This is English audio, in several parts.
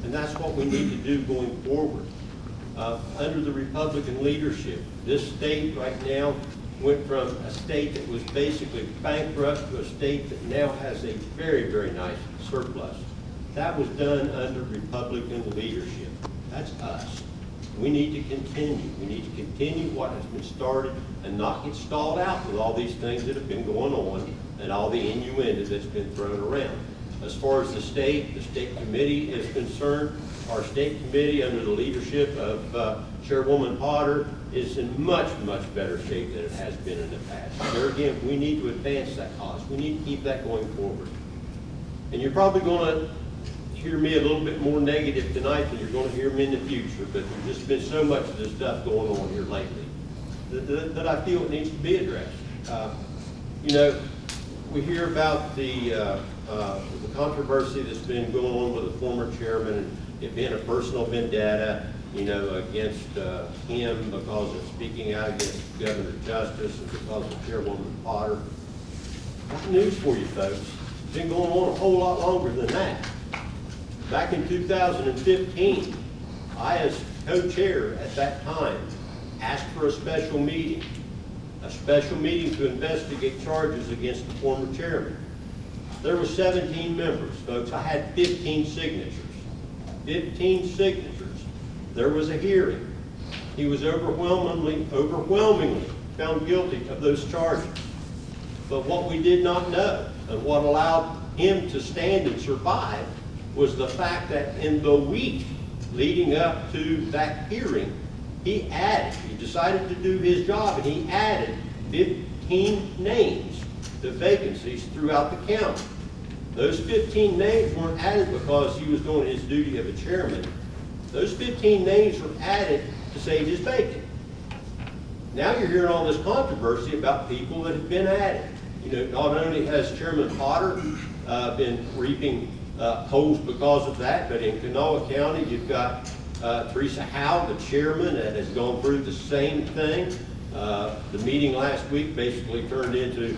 And that's what we need to do going forward. Under the Republican leadership, this state right now went from a state that was basically bankrupt to a state that now has a very, very nice surplus. That was done under Republican leadership. That's us. We need to continue. We need to continue what has been started and not get stalled out with all these things that have been going on and all the innuendo that's been thrown around. As far as the state committee is concerned, our state committee under the leadership of Chairwoman Potter is in much, much better shape than it has been in the past. There again, we need to advance that cause. We need to keep that going forward. And you're probably going to hear me a little bit more negative tonight than you're going to hear me in the future, but there's just been so much of this stuff going on here lately that I feel it needs to be addressed. You know, we hear about the controversy that's been going on with the former chairman and it being a personal vendetta, you know, against him because of speaking out against Governor Justice and because of Chairwoman Potter. Got news for you folks. It's been going on a whole lot longer than that. Back in 2015, I, as co-chair at that time, asked for a special meeting to investigate charges against the former chairman. There were 17 members, folks. I had 15 signatures. 15 signatures. There was a hearing. He was overwhelmingly found guilty of those charges. But what we did not know, and what allowed him to stand and survive, was the fact that in the week leading up to that hearing, he decided to do his job, and he added 15 names to vacancies throughout the county. Those 15 names weren't added because he was doing his duty of a chairman. Those 15 names were added to save his bacon. Now you're hearing all this controversy about people that have been added. You know, not only has Chairman Potter been reaping holes because of that, but in Kanawha County, you've got Teresa Howe, the chairman, that has gone through the same thing. The meeting last week basically turned into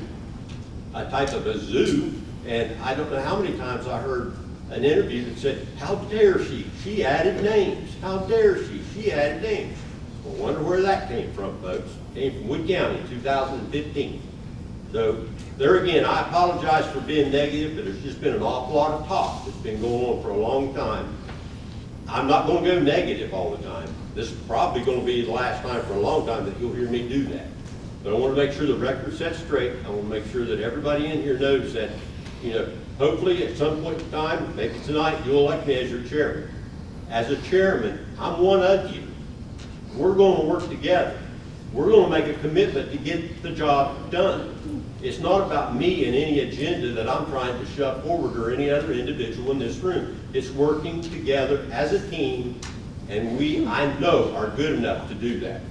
a type of a zoo, and I don't know how many times I heard an interview that said, how dare she? She added names. How dare she? She added names. Well, I wonder where that came from, folks. It came from Wood County in 2015. So there again, I apologize for being negative, but there's just been an awful lot of talk that's been going on for a long time. I'm not going to go negative all the time. This is probably going to be the last time for a long time that you'll hear me do that. But I want to make sure the record's set straight. I want to make sure that everybody in here knows that, you know, hopefully at some point in time, maybe tonight, you'll elect me as your chairman. As a chairman, I'm one of you. We're going to work together. We're going to make a commitment to get the job done. It's not about me and any agenda that I'm trying to shove forward or any other individual in this room. It's working together as a team, and we, I know, are good enough to do that.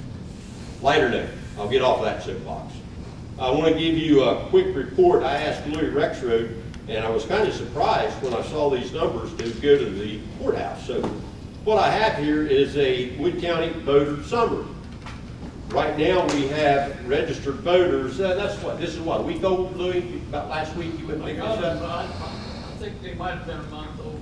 Lighter note, I'll get off of that soapbox. I want to give you a quick report. I asked Louis Rexroad, and I was kind of surprised when I saw these numbers to go to the courthouse. So what I have here is a Wood County voter summary. Right now we have registered voters. This is what, a week old, Louis? About last week you went and picked this up? I think they might have been a month old.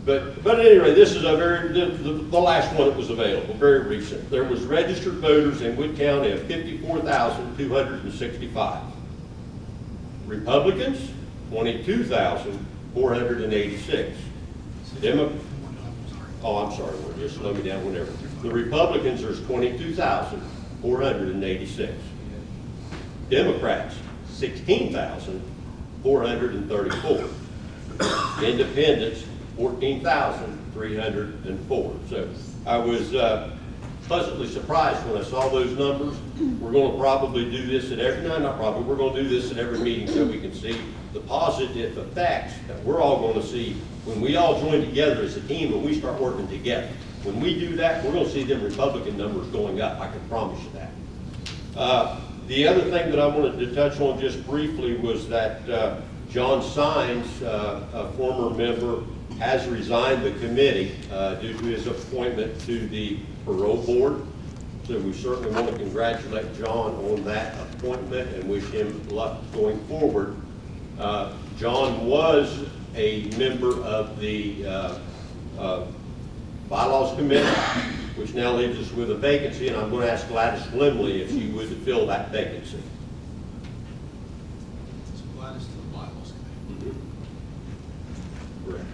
But anyway, this is a the last one that was available, very recent. There was registered voters in Wood County of 54,265. Republicans, 22,486. Oh, I'm sorry, just slow me down whenever. The Republicans, there's 22,486. Democrats, 16,434. Independents, 14,304. So I was pleasantly surprised when I saw those numbers. We're going to probably do this at every, no, not probably, we're going to do this at every meeting so we can see the positive effects that we're all going to see when we all join together as a team and we start working together. When we do that, we're going to see them Republican numbers going up. I can promise you that. The other thing that I wanted to touch on just briefly was that John Sines, a former member, has resigned the committee due to his appointment to the parole board. So we certainly want to congratulate John on that appointment and wish him luck going forward. John was a member of the Bylaws Committee, which now leaves us with a vacancy, and I'm going to ask Gladys Limley if she would fill that vacancy. So Gladys to the Bylaws Committee. Correct.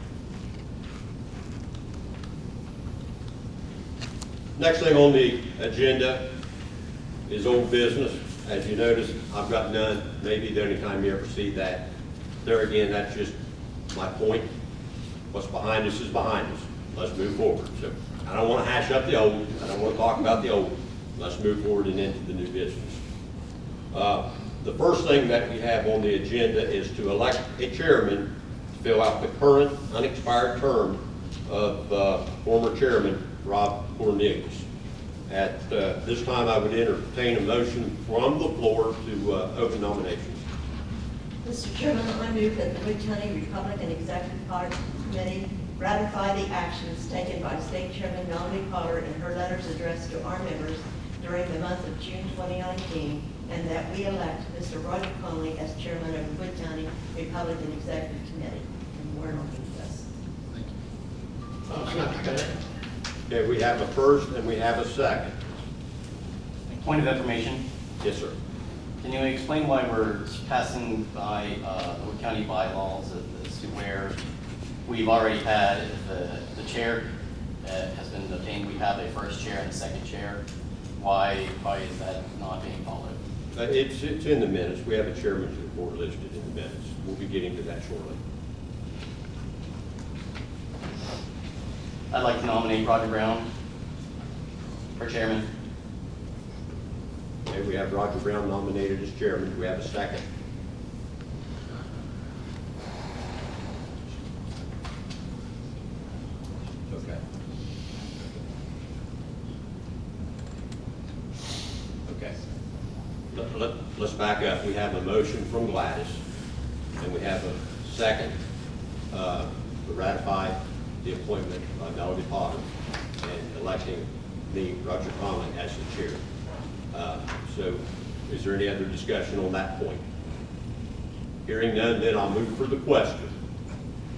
Next thing on the agenda is old business. As you notice, I've got none. Maybe the only time you ever see that. There again, that's just my point. What's behind us is behind us. Let's move forward. So I don't want to hash up the old. I don't want to talk about the old. Let's move forward and into the new business. The first thing that we have on the agenda is to elect a chairman to fill out the current unexpired term of former chairman Rob Cornelius. At this time, I would entertain a motion from the floor to open nominations. Mr. Chairman, I move that the Wood County Republican Executive Committee ratify the actions taken by State Chairman Melanie Potter in her letters addressed to our members during the month of June 2019, and that we elect Mr. Roger Conley as chairman of the Wood County Republican Executive Committee. And we're not doing this. Thank you. Okay, we have a first and we have a second. Point of information, Yes, sir. can you explain why we're passing by the Wood County bylaws as to where we've already had, the chair has been obtained, we have a first chair and a second chair? Why is that not being followed? It's in the minutes. We have a chairman's report listed in the minutes. We'll be getting to that shortly. I'd like to nominate Roger Brown for chairman. Okay, we have Roger Brown nominated as chairman. Do we have a second? Okay. Okay. Let's back up. We have a motion from Gladys, and we have a second to ratify the appointment by Melody Potter and electing me, Roger Conley, as the chair. So is there any other discussion on that point? Hearing none, then I'll move for the question.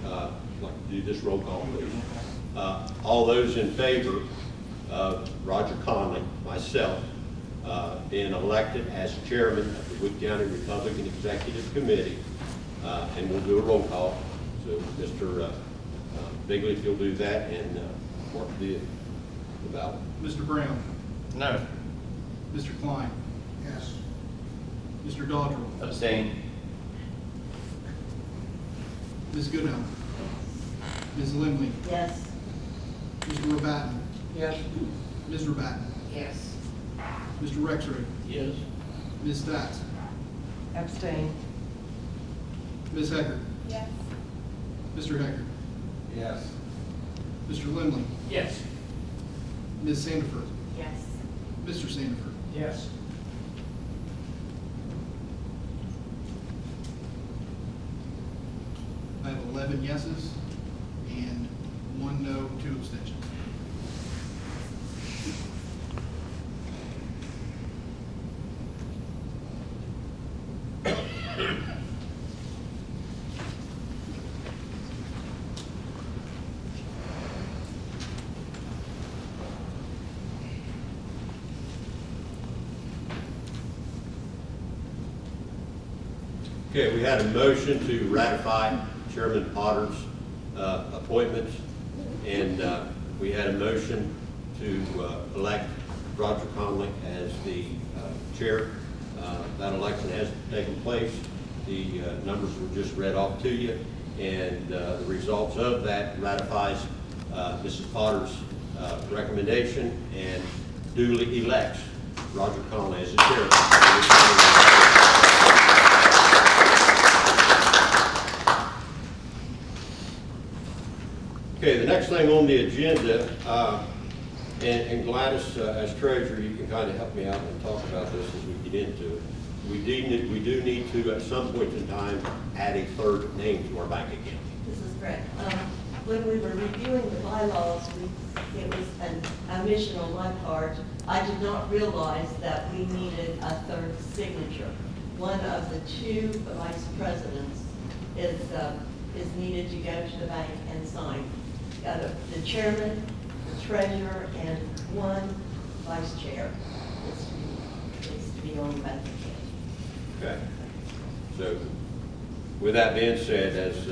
I'd like to do this roll call, please. All those in favor of Roger Conley, myself, being elected as chairman of the Wood County Republican Executive Committee, and we'll do a roll call. So Mr. Bigley, if you'll do that, and mark the ballot. Mr. Brown. No. Mr. Klein. Yes. Mr. Dodrell. Abstain. Ms. Goodell. Ms. Limley. Yes. Mr. Rabatin. Yes. Ms. Rabatin. Yes. Mr. Rexroad. Yes. Ms. Stats. Abstain. Ms. Hecker. Yes. Mr. Hecker. Yes. Mr. Limley. Yes. Ms. Sandiford. Yes. Mr. Sandiford. Yes. I have 11 yeses and 1 no, 2 abstentions. Okay, we had a motion to ratify Chairman Potter's appointments, and we had a motion to elect Roger Conley as the chair. That election has taken place. The numbers were just read off to you, and the results of that ratifies Mrs. Potter's recommendation and duly elects Roger Conley as the chair. Okay, the next thing on the agenda, and Gladys, as treasurer, you can kind of help me out and talk about this as we get into it. We do need to, at some point in time, add a third name to our bank account. This is correct. When we were reviewing the bylaws, it was an omission on my part. I did not realize that we needed a third signature. One of the two vice presidents is needed to go to the bank and sign. got the chairman, the treasurer, and one vice chair. It's to be owned by the county. Okay. So with that being said, as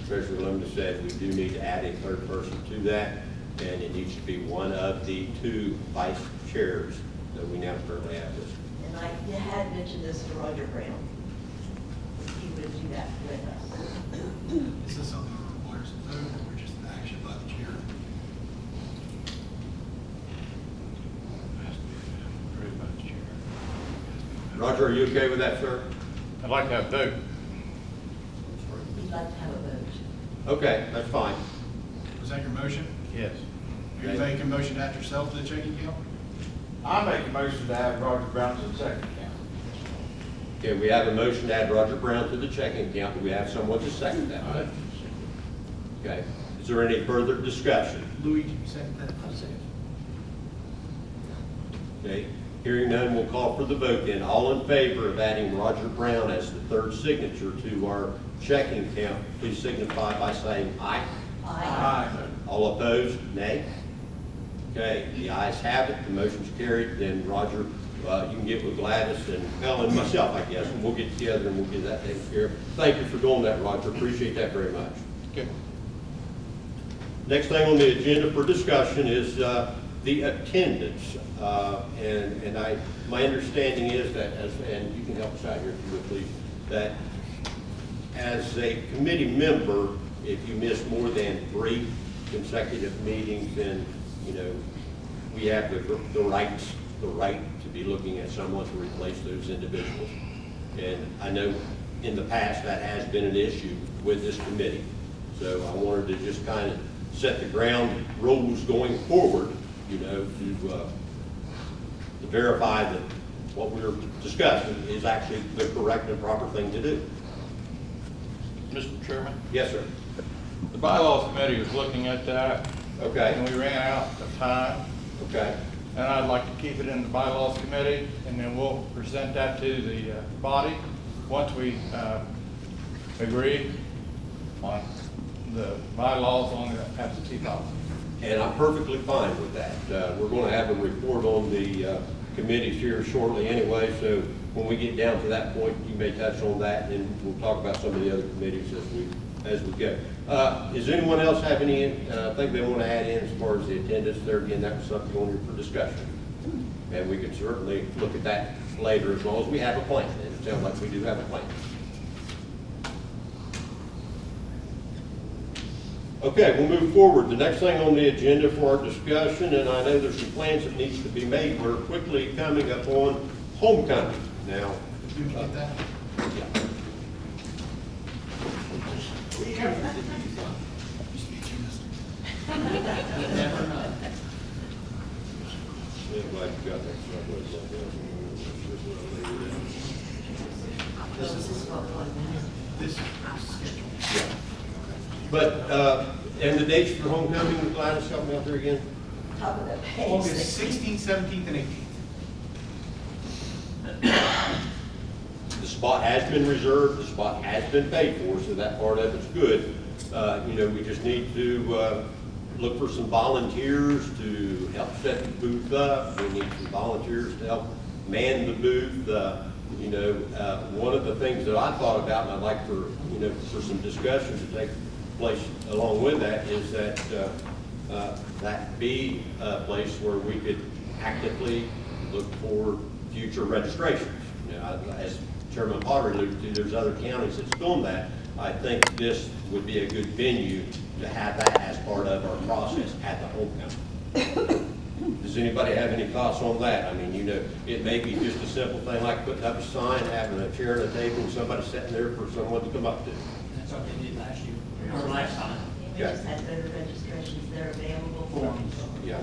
Treasurer Linda said, we do need to add a third person to that, and it needs to be one of the two vice chairs that we now currently have listed. And I had mentioned this to Roger Brown. He would do that with us. Is this something that requires a vote or just an action by the chair? Roger, are you okay with that, sir? I'd like to have a vote. We'd like to have a vote. Okay, that's fine. Was that your motion? Yes. Are you making a motion to add yourself to the checking account? I make a motion to add Roger Brown to the second account. Okay, we have a motion to add Roger Brown to the checking account. Do we have someone to second that? Okay. Is there any further discussion? Louis, can you second that? Okay. Hearing none, we'll call for the vote then. All in favor of adding Roger Brown as the third signature to our checking account, please signify by saying aye. Aye. All opposed, nay. Okay, the ayes have it, the motion's carried. Then Roger, you can get with Gladys and Helen and myself, I guess, and we'll get together and we'll get that taken care of. Thank you for doing that, Roger, appreciate that very much. Okay. Next thing on the agenda for discussion is the attendance. My understanding is that, and you can help us out here if you would please, that as a committee member, if you miss more than 3 consecutive meetings, then, you know, we have the right to be looking at someone to replace those individuals. And I know in the past that has been an issue with this committee. So I wanted to just kind of set the ground rules going forward, you know, to verify that what we're discussing is actually the correct and proper thing to do. Mr. Chairman, Yes, sir. the bylaws committee was looking at that, Okay, and we ran out of time, okay, and I'd like to keep it in the bylaws committee, and then we'll present that to the body once we agree on the bylaws on the absentee policy. and I'm perfectly fine with that. We're going to have a report on the committees here shortly anyway, so when we get down to that point, you may touch on that, and we'll talk about some of the other committees as we go. Does anyone else have any thing they want to add in as far as the attendance there? Again, that was something on here for discussion. And we can certainly look at that later as long as we have a plan, and it sounds like we do have a plan. Okay, we'll move forward. The next thing on the agenda for our discussion, and I know there's some plans that needs to be made, we're quickly coming up on homecoming. Now, You can get that? yeah. Never know. Yeah, glad you got that. This is what one minute. This is scheduled. Yeah. But, and the dates for homecoming, Gladys, help me out there again? Top of the page. August 16th, 17th, and 18th. The spot has been reserved, the spot has been paid for, so that part of it's good. You know, we just need to look for some volunteers to help set the booth up. We need some volunteers to help man the booth. You know, one of the things that I thought about, and I'd like for, you know, for some discussion to take place along with that, is that that be a place where we could actively look for future registrations. You know, as Chairman Potter alluded to, there's other counties that's doing that. I think this would be a good venue to have that as part of our process at the homecoming. Does anybody have any thoughts on that? I mean, you know, it may be just a simple thing like putting up a sign, having a chair and a table, and somebody sitting there for someone to come up to. That's what they did last year, or last time. We just had voter registrations that are available. Forms. Yeah.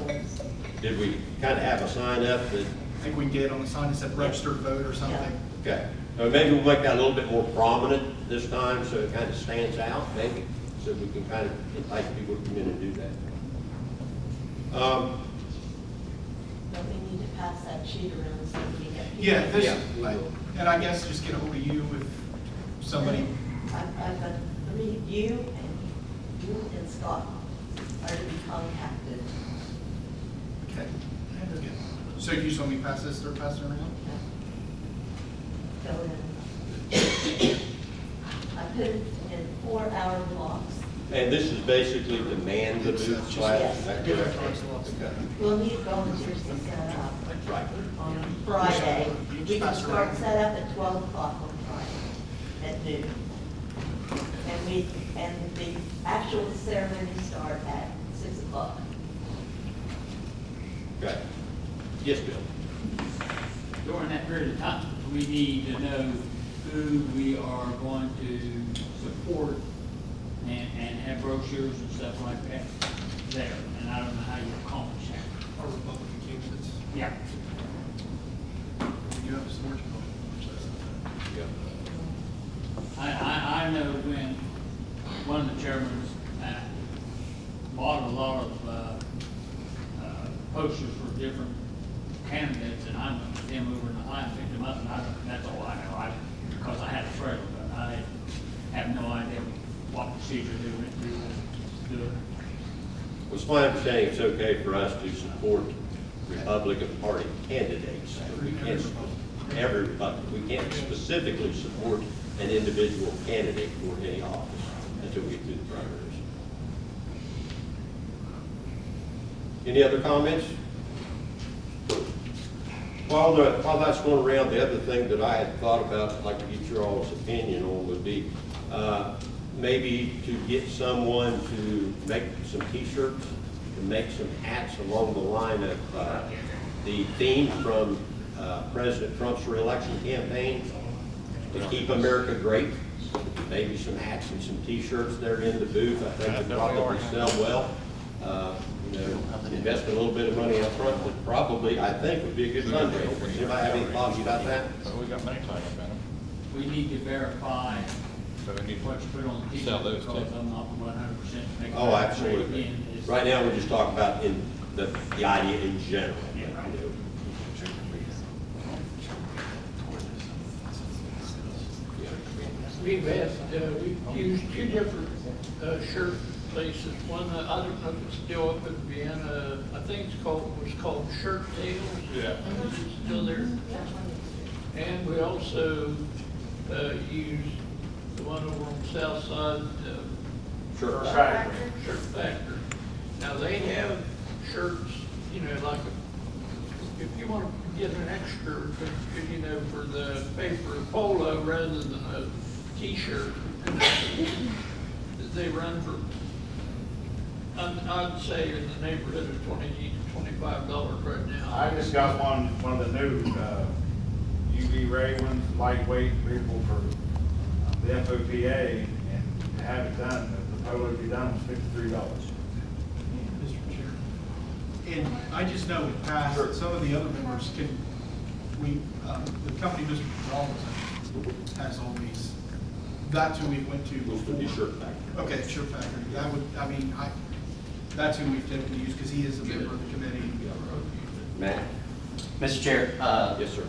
Did we kind of have a sign up that, I think we get on the sign that said registered vote or something. okay, maybe we'll make that a little bit more prominent this time so it kind of stands out, maybe, so we can kind of entice people to come in and do that. But we need to pass that sheet around so we get. people. Yeah, this, Yeah, we will. and I guess just get a hold of you if somebody, I've got 3, you and Scott. are to be contacted. Okay. So you just want me to pass this or pass it around? Go in. I put it in 4-hour blocks. And this is basically to man the booth class? Is that Give that correct? to us. Okay. We'll need volunteers to set up Right. on Friday. You We just can pass it start around. set up at 12 o'clock on Friday at noon. And the actual ceremony start at 6 o'clock. Okay. Yes, Bill? During that period of time, we need to know who we are going to support and have brochures and stuff like that there. And I don't know how you accomplish that. Our Republican candidates. Yeah. You have some more to go. I know when one of the chairmen bought a lot of posters for different candidates, and I went with them over in the line, picked them up, and that's all I know. Because I had a trailer, but I have no idea what procedure they went through to do it. Well, it's my understanding it's okay for us to support Republican Party candidates. We can't, every Republican, we can't specifically support an individual candidate for any office until we get through the primaries. Any other comments? While that's going around, the other thing that I had thought about, I'd like to get your all's opinion on, would be maybe to get someone to make some T-shirts, to make some hats along the line of the theme from President Trump's reelection campaign, to keep America great. Maybe some hats and some T-shirts there in the booth. I think would probably sell well. You know, invest a little bit of money up front, but probably, I think, would be a good fundraiser. Does anybody have any thoughts about that? So we got many types of them. We need to verify So we need what you put on the Sell t-shirt, those because too. I'm not 100% Oh, absolutely. Right now, we're just talking about in the idea in general. You know. We've had, we've used two different shirt places. One, I don't know if it's still up in Vienna, I think was called Shirt Tails. Yeah. It's still there. And we also used the one over on the south side, Sure. Shirt Factory. Now, they have shirts, you know, like, if you want to get an extra, you know, for the paper polo rather than a T-shirt, they run for, I'd say in the neighborhood of $20 to $25 right now. I just got one of the new UV ray ones, lightweight, readable for the FOPA, and to have it done, the polo to be done was $53. Mr. Chair. And I just know in past, some of the other members can, the company Mr. Gonzalez has all these. That's who we went to Was the before. Shirt Factory. Okay, Shirt Factory. That would, I mean, that's who we've typically used because he is a member of the committee. Matt? Mr. Chair, Yes, sir.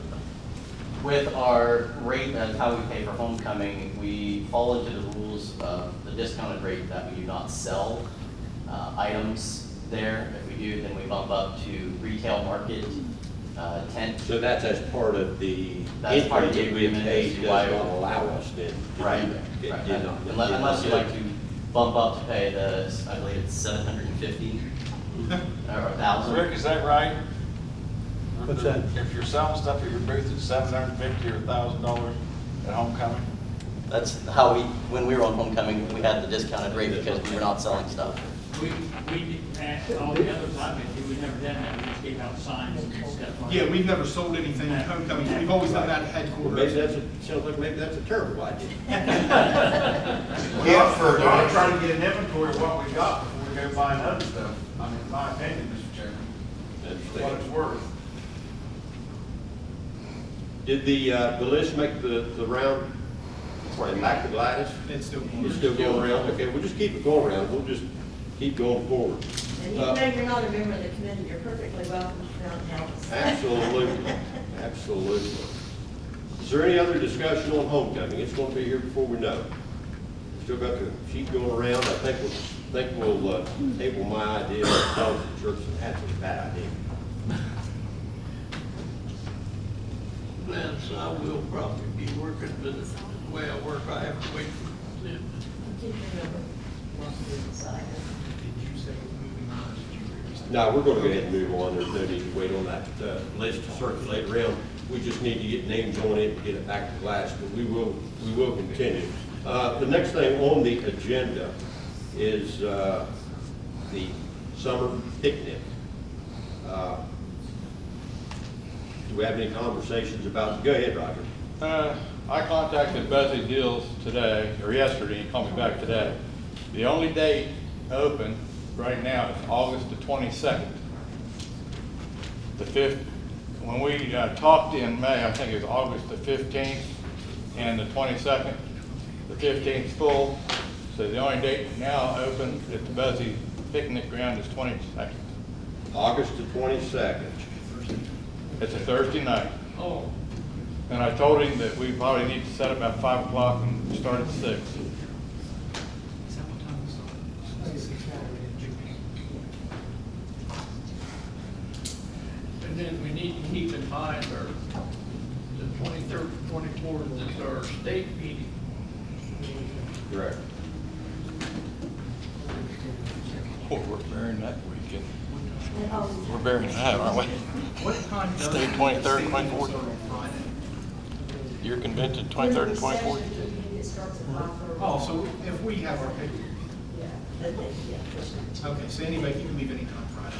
with our rate and how we pay for homecoming, we fall into the rules of the discounted rate that we do not sell items there. If we do, then we bump up to retail market 10. So that's as part of the That's part of the entry that we agreement paid as to does why not we- allow us then to do Right. that. It Right. did not- it did Unless not you'd do like it. to bump up to pay the, I believe it's 750 or 1,000. Rick, is that right? What's that? If you're selling stuff at your booth, it's $750 or $1,000 at homecoming? That's how when we were on homecoming, we had the discounted rate because we were not selling stuff. We did, all the others I've been to, we never done that, we just gave out signs and stuff like that. Yeah, we've never sold anything at homecoming. We've always done that at Well, maybe headquarters. sounds like maybe that's a terrible idea. We ought to try to get an inventory of what we got before we go buying other stuff. I mean, in my opinion, Mr. Chairman, for what it's worth. Did the list make the round? And back to Gladys? It's still. It's still going around? Okay, we'll just keep it going around. We'll just keep going forward. And even though you're not a member of the committee, you're perfectly welcome to come out and help us. Absolutely, absolutely. Is there any other discussion on homecoming? It's going to be here before we know it. Still got the sheet going around. I think think we'll table my idea of selling the church, and that's a bad idea. Glenn, so I will probably be working, but the way I work, I have to wait for them. Keep your number, once we decide. Did you say moving on? Did you read? No, we're gonna go ahead and move on. There's no need to wait on that list to circulate around. We just need to get names on it and get it back to class, but we will continue. The next thing on the agenda is the summer picnic. Do we have any conversations about, go ahead, Roger. I contacted Buzzy Dills today, or yesterday, he called me back today. The only date open right now is August the 22nd. The 5th, when we talked in May, I think it was August the 15th and the 22nd. The 15th 's full, so the only date now open at the Buzzy Picnic Ground is 22nd. August the 22nd. It's a Thursday night. Oh, And I told him that we probably need to set up at 5 o'clock and start at 6. Is that what time we start? 6:30. and then we need to keep in mind our, the 23rd, 24th is our state meeting. Correct. Oh, we're burying that weekend. And always- We're burying that, aren't we? What time does? Stay the 23rd, state 24th. start on Friday? Your convention, 23rd and 24th? It starts at 5:30. Oh, so if we have our picnic, Yeah, yeah. okay, so anybody can leave anytime Friday.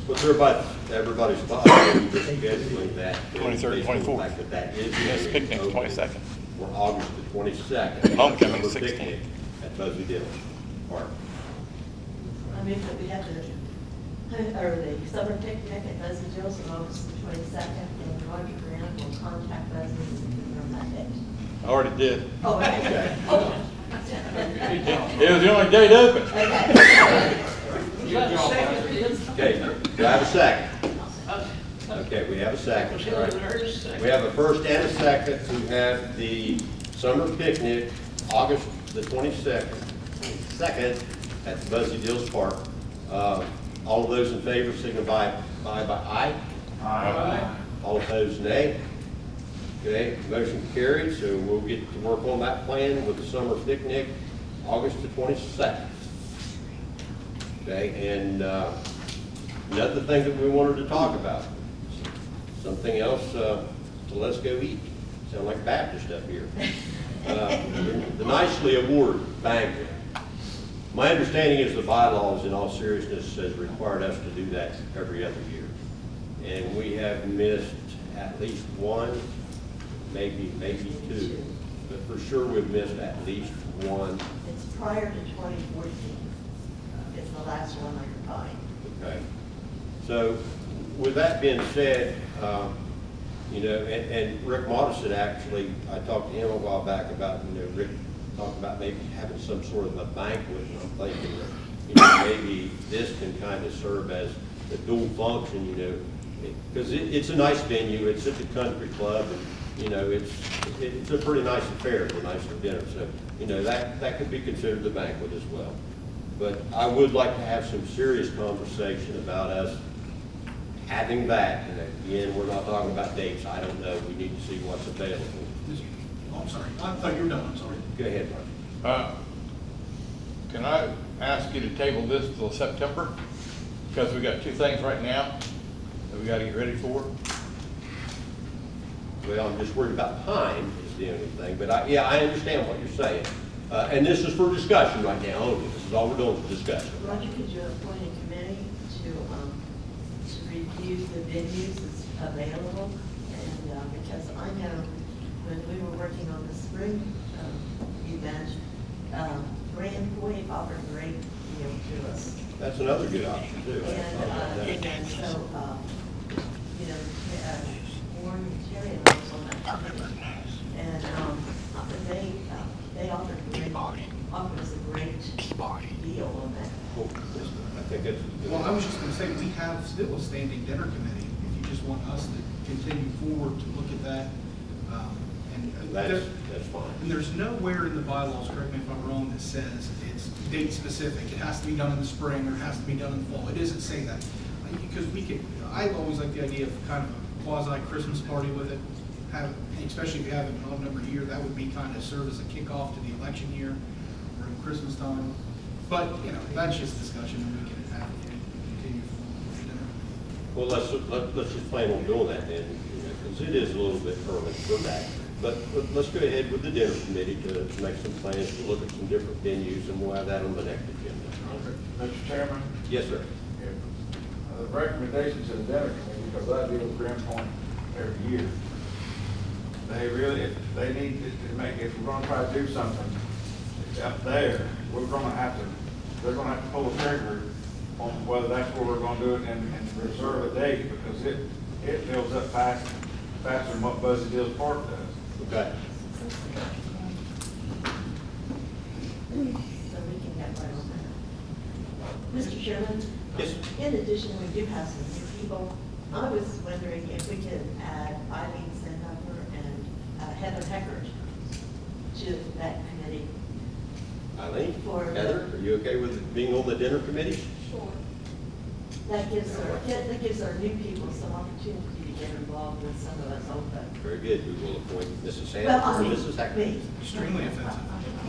What's everybody's thought on just scheduling that? 23rd, 24th. Fact that that is Yes, going to picnic, open 22nd. For August the 22nd. Homecoming, Summer 16th. picnic At Buzzy Dills Park. I mean, that we have the summer picnic at Buzzy Dills on August the 22nd, and Roger Grant will contact Buzzy and confirm that date. I already did. Oh, okay. Oh. It was the only date open. Okay. You got a second, Ian? Okay, do I have a second? Okay, we have a second. All right. There's a second. We have a first and a second to have the summer picnic, August the 22nd, at the Buzzy Dills Park. All of those in favor signify by aye. Aye. All opposed, nay. Okay, motion carried, so we'll get to work on that plan with the summer picnic, August the 22nd. Okay, and another thing that we wanted to talk about, something else, so let's go eat. Sound like Baptist up here. The Nicely Award Banquet. My understanding is the bylaws, in all seriousness, has required us to do that every other year. And we have missed at least one, maybe two, but for sure we've missed at least one. It's prior to 2014. It's the last one I could find. Okay. So with that being said, and Rick Modison actually, I talked to him a while back about, Rick talked about maybe having some sort of a banquet, and I'm thinking that, maybe this can kind of serve as a dual function, because it's a nice venue, it's at the country club, and, it's a pretty nice affair, it's a nice dinner, so, that could be considered the banquet as well. But I would like to have some serious conversation about us having that, and again, we're not talking about dates, I don't know, we need to see what's available. Oh, I'm sorry, I thought you were done, I'm sorry. Go ahead, Mark. Can I ask you to table this till September? Because we got two things right now that we got to get ready for. Well, I'm just worried about time is the only thing, but I understand what you're saying. And this is for discussion right now only, this is all we're doing for discussion. Roger, could you appoint a committee to review the venues that's available? And because I know when we were working on the spring event, Grand Point offered a great deal to us. That's another good option too. And so, Warren and Terry and I was on that committee. And they offered us a great deal on that. I think that's. Well, I was just gonna say, we have still a standing dinner committee, if you just want us to continue forward to look at that, And That's fine. and there's nowhere in the bylaws, correct me if I'm wrong, that says it's date specific. It has to be done in the spring or it has to be done in the fall. It doesn't say that. Because I always like the idea of kind of a quasi Christmas party with it. Especially if you have an odd number year, that would be kind of serve as a kickoff to the election year or in Christmas time. But, that's just discussion and we can have it continue for dinner. Well, let's just plan on doing that then, because it is a little bit early for that. But let's go ahead with the dinner committee to make some plans, to look at some different venues, and we'll have that on the next agenda. Mr. Chairman, Yes, sir. if, the recommendations to the dinner committee, because I deal with Grand Point every year, they really, if they need to make, if we're gonna try to do something up there, they're gonna have to pull the trigger on whether that's where we're gonna do it and reserve a date, because it fills up faster than what Buzzy Hills Park does. Okay. So we can get right on that. Mr. Chairman? Yes. In addition, we do have some new people. I was wondering if we could add Eileen Sandheimer and Heather Heckert to that committee. Eileen, For- Heather, are you okay with being on the dinner committee? Sure. That gives our new people some opportunity to get involved with some of us old folks. Very good. We will appoint Mrs. Well, Sanders I or mean, Mrs. Hacker. me. Extremely offensive.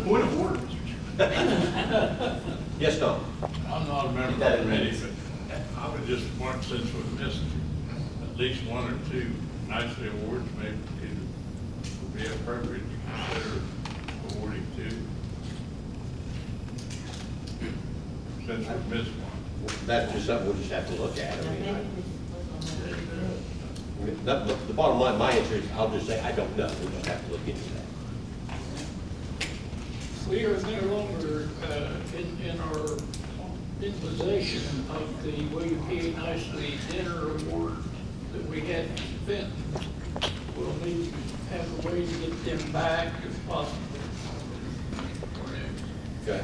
Point of order, Mr. Chairman. Yes, Tom? I'm not a member of That the committee, is- but I would just want, since we missed at least one or two nicely awards, maybe it would be appropriate to consider awarding two. Since we missed one. That's just something we'll just have to look at. I mean, Maybe we can look on that. the bottom line, my answer is, I'll just say, I don't know. We'll just have to look into that. We are no longer in possession of the William P. Nicely Dinner Award that we had spent. We'll need to have a way to get them back if possible. Okay.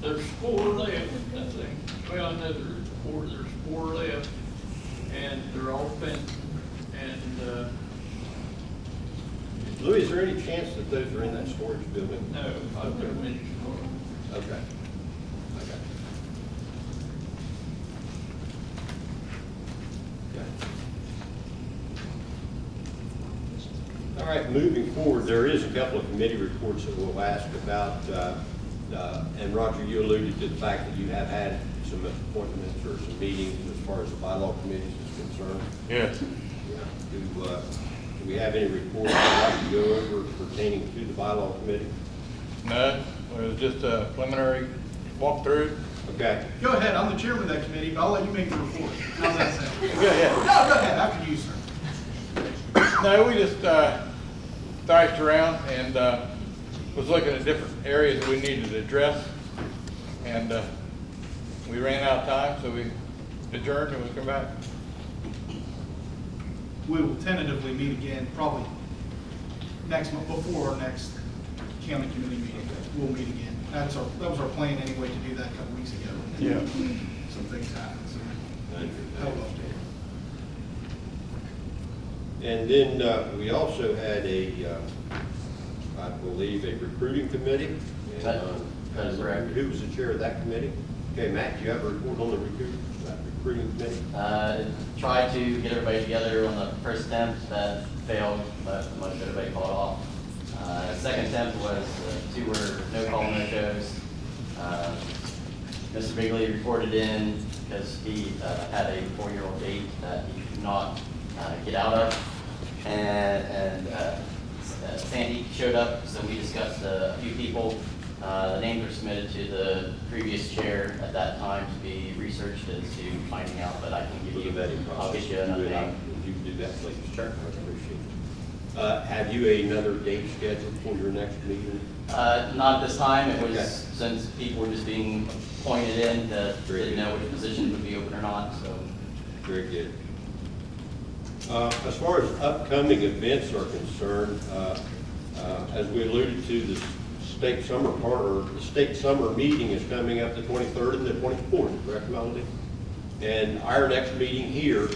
There's four left, I think. Well, I know there's four left, and they're all spent. And, Louis, is there any chance that those are in that storage building? no, I've got to mention Okay. Okay. All right, moving forward, there is a couple of committee reports that we'll ask about, and Roger, you alluded to the fact that you have had some appointments or some meetings as far as the bylaw committees is concerned. Yes. Do we have any reports you'd like to go over pertaining to the bylaw committee? No, it was just a preliminary walkthrough. Okay. Go ahead, I'm the chairman of that committee, but I'll let you make the report. How's that sound? Yeah. No, go ahead, after you, sir. No, we just thrashed around and was looking at different areas that we needed to address. And we ran out of time, so we adjourned and we'll come back. We will tentatively meet again, probably next month, before our next county committee meeting. We'll meet again. That was our plan anyway, to do that a couple weeks ago. Yeah. Some things happened, so held off to it. And then we also had I believe, a recruiting committee. And, That is correct. Who was the chair of that committee? Okay, Matt, do you have a report on the recruiting committee? Tried to get everybody together on the first attempt, that failed, but most everybody called off. Second attempt was, two were no call, no shows. Mr. Bigley reported in because he had a 4-year-old date that he could not get out of. And Sandy showed up, so we discussed a few people. The names were submitted to the previous chair at that time to be researched as to finding out, but I can give you, I'll get you an update. If you can do that, please. Sure. I appreciate it. Have you another date scheduled for your next meeting? Not at this time. It was, Okay. since people were just being appointed in, that Very didn't good. know which position would be open or not, so. Very good. As far as upcoming events are concerned, as we alluded to, the state summer part, or the state summer meeting is coming up the 23rd and the 24th, correct, Melody? And our next meeting here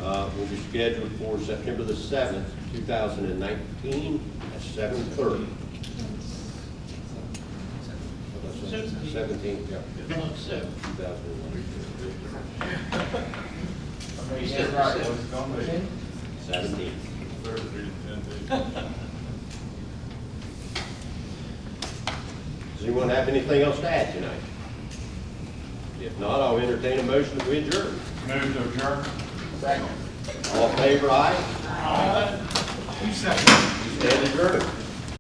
will be scheduled for September the 7th, 2019, at 7:30. 17th, yeah. Not seven. 2019. I mean, you're right, what's it gonna be? 17th. Does anyone have anything else to add tonight? If not, I'll entertain a motion to adjourn. Move to adjourn. Second. All in favor, aye? Who's second? Stand adjourned.